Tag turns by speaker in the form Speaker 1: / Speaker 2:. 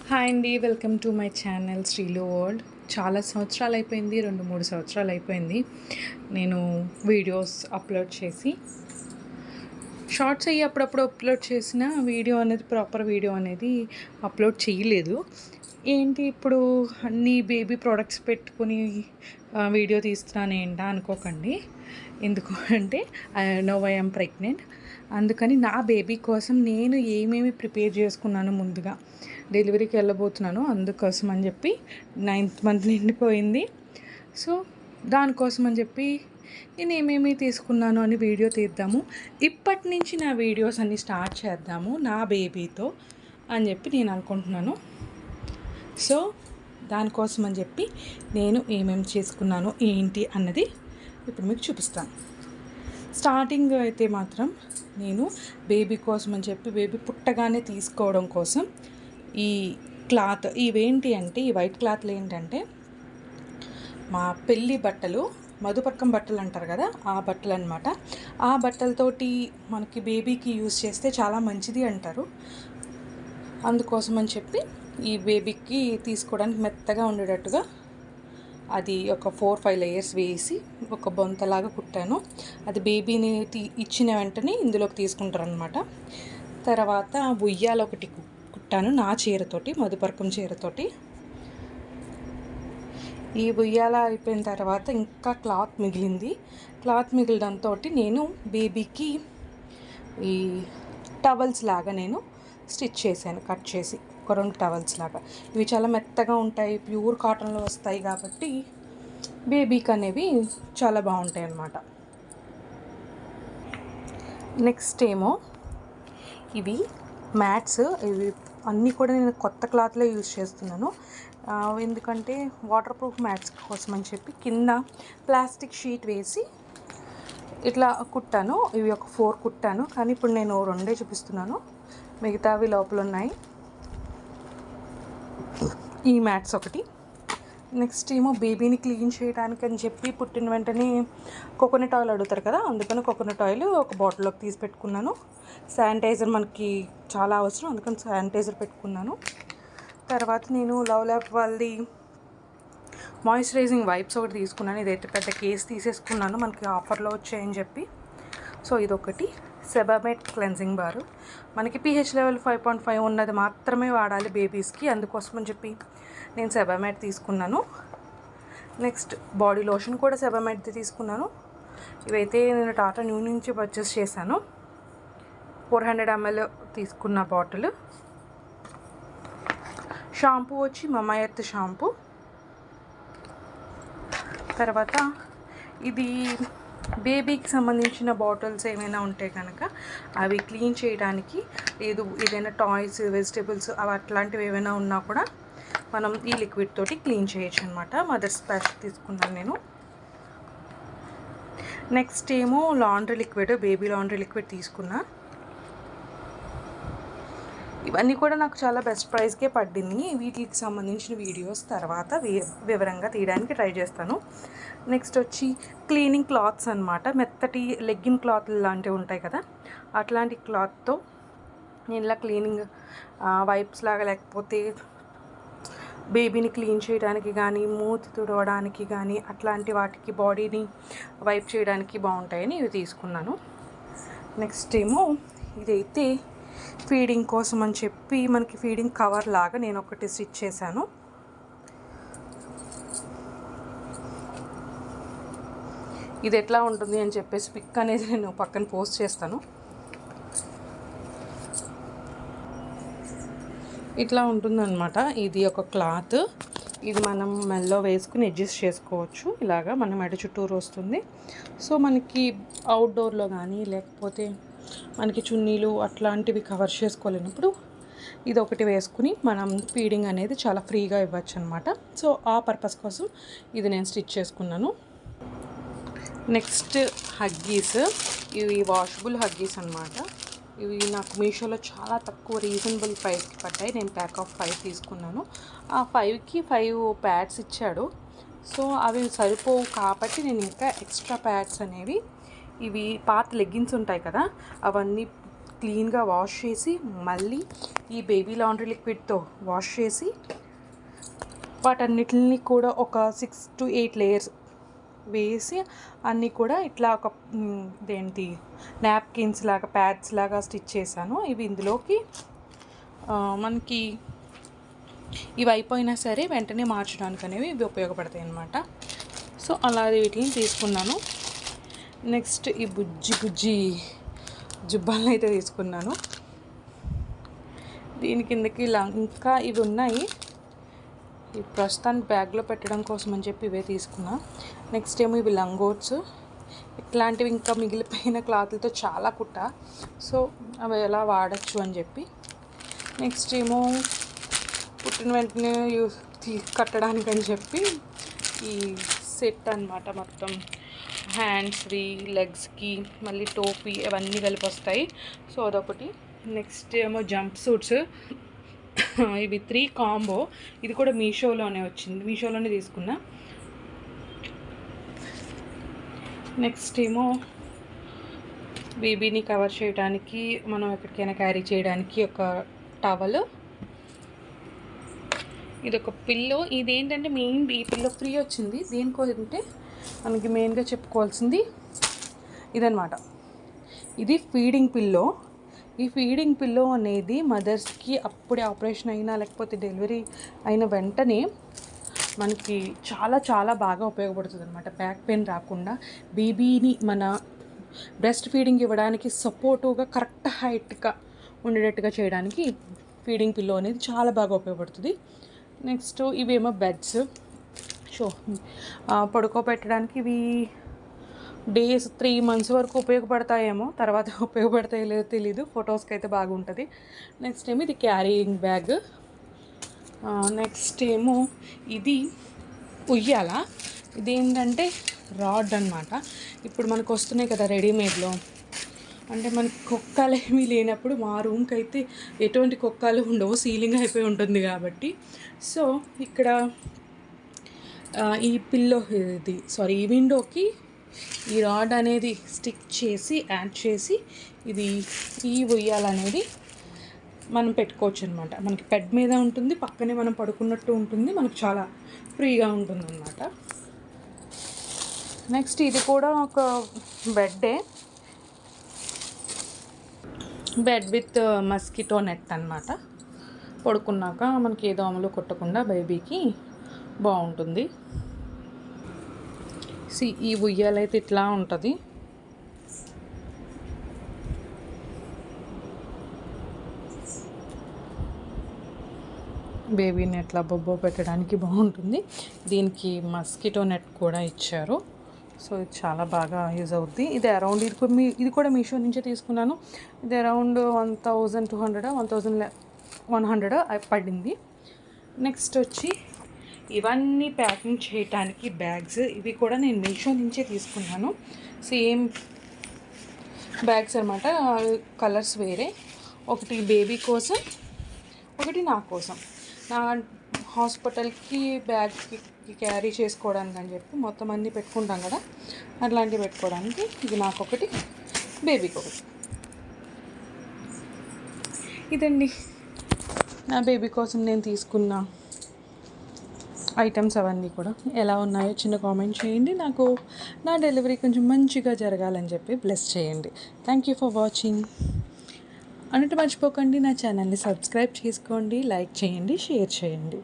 Speaker 1: Hi అండి, welcome to my channel Srilu world. చాలా సంవత్సరాలు అయిపోయింది, 2-3 సంవత్సరాలు అయిపోయింది నేను వీడియోస్ అప్లోడ్ చేసి. షార్ట్స్ అయ్యి అప్పుడప్పుడు అప్లోడ్ చేసిన వీడియో అనేది, ప్రాపర్ వీడియో అనేది అప్లోడ్ చేయలేదు. ఏంటి ఇప్పుడు అన్ని బేబీ ప్రోడక్ట్స్ పెట్టుకుని వీడియో తీస్తున్నాను ఏంటా అనుకోకండి. ఎందుకు అంటే I know I am pregnant. అందుకని నా బేబీ కోసం నేను ఏమేమి ప్రిపేర్ చేసుకున్నాను ముందుగా, డెలివరీకి వెళ్ళబోతున్నాను అందుకోసం అని చెప్పి 9th మంత్ నిండిపోయింది. సో దానికోసం అని చెప్పి నేను ఏమేమి తీసుకున్నాను అని వీడియో తీద్దాము. ఇప్పటి నుంచి నా వీడియోస్ అన్నీ స్టార్ట్ చేద్దాము నా బేబీతో అని చెప్పి నేను అనుకుంటున్నాను. సో దానికోసం అని చెప్పి నేను ఏమేమి చేసుకున్నాను ఏంటి అన్నది ఇప్పుడు మీకు చూపిస్తాను. స్టార్టింగ్ అయితే మాత్రం నేను బేబీ కోసం అని చెప్పి బేబీ పుట్టగానే తీసుకోవడం కోసం ఈ క్లాత్, ఇవేంటి అంటే ఈ వైట్ క్లాత్లు ఏంటంటే మా పెళ్ళి బట్టలు, మధుపర్కం బట్టలు అంటారు కదా, ఆ బట్టలు అనమాట. ఆ బట్టలతోటి మనకి బేబీకి యూజ్ చేస్తే చాలా మంచిది అంటారు. అందుకోసం అని చెప్పి ఈ బేబీకి తీసుకోవడానికి మెత్తగా ఉండేటట్టుగా అది ఒక 4-5 లేయర్స్ వేసి ఒక బొంతలాగా కుట్టాను. అది బేబీని ఇచ్చిన వెంటనే ఇందులోకి తీసుకుంటారనమాట. తర్వాత ఉయ్యాల ఒకటి కుట్టాను నా చీరతోటి, మధుపర్కం చీరతోటి. ఈ ఉయ్యాల అయిపోయిన తర్వాత ఇంకా క్లాత్ మిగిలింది. క్లాత్ మిగిలడంతో నేను బేబీకి ఈ టవల్స్ లాగా నేను స్టిచ్ చేశాను, కట్ చేసి ఒక 2 టవల్స్ లాగా. ఇవి చాలా మెత్తగా ఉంటాయి, ప్యూర్ కాటన్లో వస్తాయి కాబట్టి బేబీకి అనేవి చాలా బాగుంటాయి అన్నమాట. నెక్స్ట్ ఏమో ఇవి మ్యాట్స్. ఇవి అన్నీ కూడా నేను కొత్త క్లాత్లో యూజ్ చేస్తున్నాను. ఎందుకంటే వాటర్ ప్రూఫ్ మ్యాట్స్ కోసం అని చెప్పి కింద ప్లాస్టిక్ షీట్ వేసి ఇట్లా కుట్టాను. ఇవి ఒక 4 కుట్టాను, కానీ ఇప్పుడు నేను 2 చూపిస్తున్నాను, మిగతావి లోపల ఉన్నాయి. ఈ మ్యాట్స్ ఒకటి. నెక్స్ట్ ఏమో బేబీని క్లీన్ చేయడానికి అని చెప్పి పుట్టిన వెంటనే కోకోనట్ ఆయిల్ అడుగుతారు కదా, అందుకని కోకోనట్ ఆయిల్ ఒక బాటిల్లోకి తీసి పెట్టుకున్నాను. శానిటైజర్ మనకి చాలా అవసరం, అందుకని శానిటైజర్ పెట్టుకున్నాను. తర్వాత నేను లవ్ ల్యాబ్ వాళ్ళది మాయిశ్చరైజింగ్ వైప్స్ ఒకటి తీసుకున్నాను. ఇదైతే పెద్ద కేసు తీసేసుకున్నాను, మనకి ఆఫర్లో వచ్చాయని చెప్పి. సో ఇదొకటి. సెబామెట్ క్లెన్జింగ్ బారు, మనకి pH లెవెల్ 5.5 ఉన్నది మాత్రమే వాడాలి బేబీస్కి, అందుకోసం అని చెప్పి నేను సెబామెట్ తీసుకున్నాను. నెక్స్ట్ బాడీ లోషన్ కూడా సెబామెట్ది తీసుకున్నాను. ఇవైతే నేను టాటా న్యూ నుంచి పర్చేస్ చేశాను. 400 ml తీసుకున్న బాటిల్. షాంపూ వచ్చి మమా ఎర్త్ షాంపూ. తర్వాత ఇది బేబీకి సంబంధించిన బాటిల్స్ ఏమైనా ఉంటే కనుక అవి క్లీన్ చేయడానికి, లేదు ఏదైనా టాయ్స్, వెజిటేబుల్స్ అవి అట్లాంటివి ఏమైనా ఉన్నా కూడా మనం ఈ లిక్విడ్ తోటి క్లీన్ చేయొచ్చు అనమాట. మదర్స్ ప్యాష్ తీసుకున్నాను నేను. నెక్స్ట్ ఏమో laundry liquid, baby laundry liquid తీసుకున్నా. ఇవన్నీ కూడా నాకు చాలా బెస్ట్ ప్రైస్కే పడింది. వీటికి సంబంధించిన వీడియోస్ తర్వాత వివరంగా తీయడానికి ట్రై చేస్తాను. నెక్స్ట్ వచ్చి క్లీనింగ్ క్లాత్స్ అనమాట. మెత్తటి లెగ్గిన్ క్లాత్ లాంటివి ఉంటాయి కదా, అట్లాంటి క్లాత్తో నేను ఇలా క్లీనింగ్ వైప్స్ లాగా, లేకపోతే బేబీని క్లీన్ చేయడానికి కానీ, మూతి తుడవడానికి కానీ, అట్లాంటి వాటికి బాడీని వైప్ చేయడానికి బాగుంటాయని ఇవి తీసుకున్నాను. నెక్స్ట్ ఏమో ఇదైతే ఫీడింగ్ కోసం అని చెప్పి మనకి ఫీడింగ్ కవర్ లాగా నేను ఒకటి స్టిచ్ చేశాను. ఇది ఎట్లా ఉంటుంది అని చెప్పేసి పిక్ అనేది నేను పక్కన పోస్ట్ చేస్తాను. ఇట్లా ఉంటుందన్నమాట. ఇది ఒక క్లాత్, ఇది మనం మెల్లో వేసుకుని అడ్జస్ట్ చేసుకోవచ్చు. ఇలాగా మన మెడ చుట్టూరు వస్తుంది. సో మనకి అవుట్డోర్లో కానీ, లేకపోతే మనకి చున్నీలు అట్లాంటివి కవర్ చేసుకోలేనప్పుడు ఇది ఒకటి వేసుకుని మనం ఫీడింగ్ అనేది చాలా ఫ్రీగా ఇవ్వచ్చు అనమాట. సో ఆ పర్పస్ కోసం ఇది నేను స్టిచ్ చేసుకున్నాను. Next Huggies. ఇవి వాషబుల్ హగ్గీస్ అనమాట. ఇవి నాకు మీషోలో చాలా తక్కువ రీజనబుల్ ప్రైస్కి పడ్డాయి. నేను ప్యాక్ ఆఫ్ 5 తీసుకున్నాను. ఆ 5కి 5 ప్యాడ్స్ ఇచ్చాడు. సో అవి సరిపోవు కాబట్టి నేను ఇంకా ఎక్స్ట్రా ప్యాడ్స్ అనేవి, ఇవి పాత లెగ్గిన్స్ ఉంటాయి కదా, అవన్నీ క్లీన్గా వాష్ చేసి మళ్ళీ ఈ బేబీ లాండ్రీ లిక్విడ్తో వాష్ చేసి వాటన్నిటిని కూడా ఒక 6 to 8 లేయర్స్ వేసి అన్నీ కూడా ఇట్లా ఒక నాప్కిన్స్ లాగా ప్యాడ్స్ లాగా స్టిచ్ చేశాను. ఇవి ఇందులోకి మనకి ఇవి అయిపోయినా సరే వెంటనే మార్చడానికి అనేవి ఇవి ఉపయోగపడతాయి అన్నమాట. సో అలా వీటిని తీసుకున్నాను. నెక్స్ట్ ఈ బుజ్జి జుబ్బాలను అయితే తీసుకున్నాను. దీని కిందకి ఇంకా ఇవి ఉన్నాయి. ఈ ప్రస్తుతానికి బ్యాగ్లో పెట్టడం కోసం అని చెప్పి ఇవే తీసుకున్నా. నెక్స్ట్ ఏమో ఇవి లంగోట్స్. ఇట్లాంటివి ఇంకా మిగిలిపోయిన క్లాత్లతో చాలా కుట్ట, సో అవి ఎలా వాడచ్చు అని చెప్పి. నెక్స్ట్ ఏమో పుట్టిన వెంటనే కట్టడానికి అని చెప్పి ఈ సెట్ అన్నమాట. మొత్తం హ్యాండ్స్వి, లెగ్స్కి, మళ్ళీ టోపీ అవన్నీ కలిపి వస్తాయి. సో అదొకటి. నెక్స్ట్ ఏమో జంప్ సూట్స్. ఇవి 3 కాంబో. ఇది కూడా మీషోలోనే వచ్చింది, మీషోలోనే తీసుకున్నా. నెక్స్ట్ ఏమో బేబీని కవర్ చేయడానికి, మనం ఎక్కడికైనా క్యారీ చేయడానికి ఒక టవల్. ఇది ఒక పిల్లో. ఇదేంటంటే మెయిన్ ఈ పిల్లో ఫ్రీ వచ్చింది. దేనికోసంటే మనకి మెయిన్గా చెప్పుకోవాల్సింది ఇదనమాట. ఇది ఫీడింగ్ పిల్లో. ఈ ఫీడింగ్ పిల్లో అనేది మదర్స్కి అప్పుడే ఆపరేషన్ అయినా లేకపోతే డెలివరీ అయిన వెంటనే మనకి చాలా చాలా బాగా ఉపయోగపడుతుంది అనమాట. బ్యాక్ పెయిన్ రాకుండా బేబీని మన బ్రెస్ట్ ఫీడింగ్ ఇవ్వడానికి సపోర్టివ్గా కరెక్ట్ హైట్గా ఉండేటట్టుగా చేయడానికి ఫీడింగ్ పిల్లో అనేది చాలా బాగా ఉపయోగపడుతుంది. నెక్స్ట్ ఇవేమో బెడ్స్. పడుకోబెట్టడానికి ఇవి డేస్ 3 months వరకు ఉపయోగపడతాయేమో, తర్వాత ఉపయోగపడతాయో లేదో తెలీదు. ఫొటోస్కి అయితే బాగుంటుంది. నెక్స్ట్ ఏమో ఇది క్యారీయింగ్ బ్యాగ్. నెక్స్ట్ ఏమో ఇది ఉయ్యాల. ఇదేంటంటే రాడ్ అనమాట. ఇప్పుడు మనకు వస్తున్నాయి కదా రెడీమేడ్లో. అంటే మనకి కుక్కలు ఏమీ లేనప్పుడు మా రూమ్కి అయితే ఎటువంటి కుక్కలు ఉండవు, సీలింగ్ అయిపోయి ఉంటుంది కాబట్టి. సో ఇక్కడ ఈ పిల్లో ఈ విండోకి ఈ రాడ్ అనేది స్టిక్ చేసి యాడ్ చేసి ఈ ఉయ్యాలనేది మనం పెట్టుకోవచ్చు అనమాట. మనకి బెడ్ మీద ఉంటుంది, పక్కనే మనం పడుకున్నట్టు ఉంటుంది, మనకు చాలా ఫ్రీగా ఉంటుంది అన్నమాట. నెక్స్ట్ ఇది కూడా ఒక బెడ్ విత్ మస్కిటో నెట్ అన్నమాట. పడుకున్నాక మనకి ఏ దోమలు కొట్టకుండా బేబీకి బాగుంటుంది. ఈ ఉయ్యాలైతే ఇట్లా ఉంటుంది. బేబీని ఎట్లా బొబ్బో పెట్టడానికి బాగుంటుంది. దీనికి మస్కిటో నెట్ కూడా ఇచ్చారు. సో ఇది చాలా బాగా యూజ్ అవుద్ది. ఇది అరౌండ్ ఇది కూడా మీషో నుంచే తీసుకున్నాను. ఇది అరౌండ్ 1200 1100 పడింది. నెక్స్ట్ వచ్చి ఇవన్నీ ప్యాకింగ్ చేయడానికి బ్యాగ్స్. ఇవి కూడా నేను మీషో నుంచే తీసుకున్నాను. సేమ్ బ్యాగ్స్ అనమాట, కలర్స్ వేరే. ఒకటి బేబీ కోసం, ఒకటి నా కోసం. నా హాస్పిటల్కి బ్యాగ్కి క్యారీ చేసుకోవడానికి అని చెప్పి మొత్తం అన్నీ పెట్టుకుంటాం కదా, అట్లాంటివి పెట్టుకోవడానికి. ఇది నాకు ఒకటి, బేబీకి ఒకటి. ఇదండి నా బేబీ కోసం నేను తీసుకున్న ఐటమ్స్. అవన్నీ కూడా ఎలా ఉన్నాయో చిన్న కామెంట్ చేయండి. నాకు నా డెలివరీ కొంచెం మంచిగా జరగాలని చెప్పి బ్లెస్ చేయండి. Thank you for watching. అన్నట్టు మర్చిపోకండి, నా ఛానల్ని సబ్స్క్రైబ్ చేసుకోండి, లైక్ చేయండి, షేర్ చేయండి.